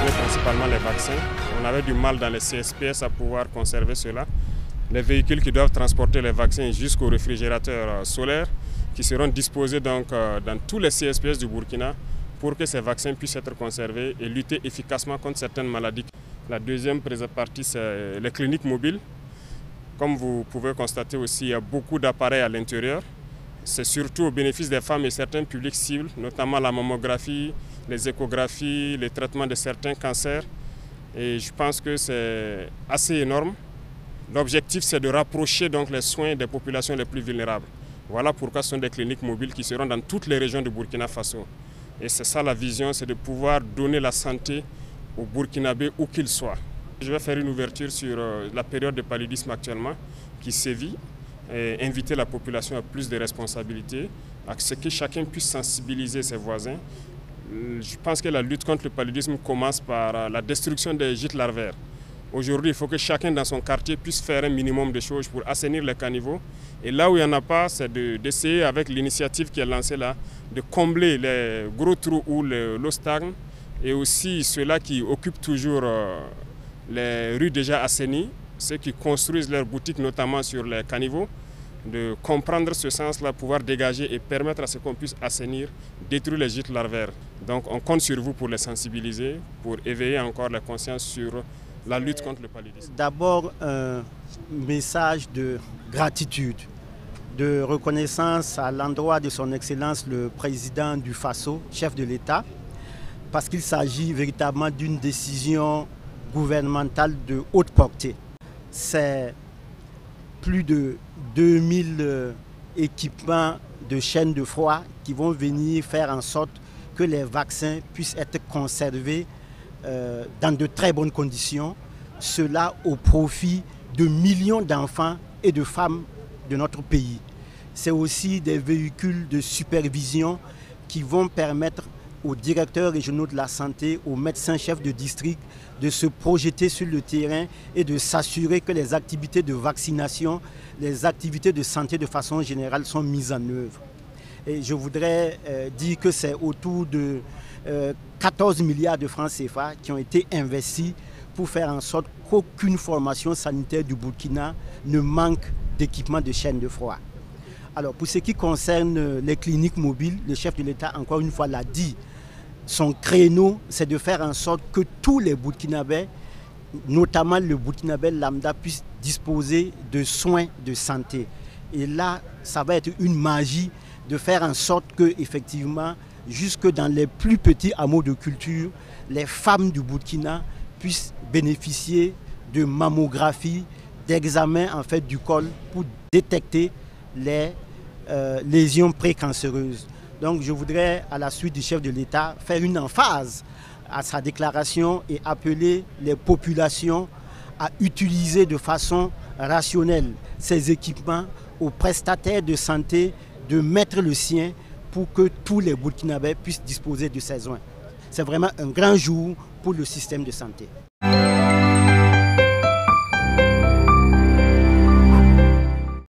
concerner principalement les vaccins. On avait du mal dans les CSPS à pouvoir conserver cela. Les véhicules qui doivent transporter les vaccins jusqu'aux réfrigérateurs solaires qui seront disposés donc dans tous les CSPS du Burkina pour que ces vaccins puissent être conservés et lutter efficacement contre certaines maladies. La deuxième partie, c'est les cliniques mobiles. Comme vous pouvez constater aussi, il y a beaucoup d'appareils à l'intérieur. C'est surtout au bénéfice des femmes et certains publics cibles, notamment la mammographie, les échographies, les traitements de certains cancers. Et je pense que c'est assez énorme. L'objectif, c'est de rapprocher donc les soins des populations les plus vulnérables. Voilà pourquoi ce sont des cliniques mobiles qui seront dans toutes les régions du Burkina Faso. Et c'est ça la vision, c'est de pouvoir donner la santé aux Burkinabés où qu'ils soient. Je vais faire une ouverture sur la période de paludisme actuellement qui sévit et inviter la population à plus de responsabilités, à ce que chacun puisse sensibiliser ses voisins. Je pense que la lutte contre le paludisme commence par la destruction des gîtes larvaires. Aujourd'hui, il faut que chacun dans son quartier puisse faire un minimum de choses pour assainir les caniveaux. Et là où il n'y en a pas, c'est d'essayer avec l'initiative qui est lancée là, de combler les gros trous où l'eau stagne et aussi ceux-là qui occupent toujours les rues déjà assainies, ceux qui construisent leurs boutiques notamment sur les caniveaux, de comprendre ce sens-là, pouvoir dégager et permettre à ce qu'on puisse assainir, détruire les gîtes larvaires. Donc on compte sur vous pour les sensibiliser, pour éveiller encore la conscience sur la lutte contre le paludisme. D'abord, un message de gratitude, de reconnaissance à l'endroit de son Excellence le Président du Faso, chef de l'État, parce qu'il s'agit véritablement d'une décision gouvernementale de haute portée. C'est plus de 2000 équipements de chaînes de froid qui vont venir faire en sorte que les vaccins puissent être conservés dans de très bonnes conditions, cela au profit de millions d'enfants et de femmes de notre pays. C'est aussi des véhicules de supervision qui vont permettre aux directeurs régionaux de la santé, aux médecins-chefs de district de se projeter sur le terrain et de s'assurer que les activités de vaccination, les activités de santé de façon générale sont mises en œuvre. Et je voudrais dire que c'est autour de 14 milliards de francs CFA qui ont été investis pour faire en sorte qu'aucune formation sanitaire du Burkina ne manque d'équipements de chaîne de froid. Alors pour ce qui concerne les cliniques mobiles, le chef de l'État encore une fois l'a dit, son créneau c'est de faire en sorte que tous les Burkinabés, notamment le Burkinabé lambda, puissent disposer de soins de santé. Et là, ça va être une magie de faire en sorte que, effectivement, jusque dans les plus petits hameaux de culture, les femmes du Burkina puissent bénéficier de mammographie, d'examens en fait, du col pour détecter les lésions précancéreuses. Donc je voudrais, à la suite du chef de l'État, faire une emphase à sa déclaration et appeler les populations à utiliser de façon rationnelle ces équipements, aux prestataires de santé de mettre le sien pour que tous les Burkinabés puissent disposer de ces soins. C'est vraiment un grand jour pour le système de santé.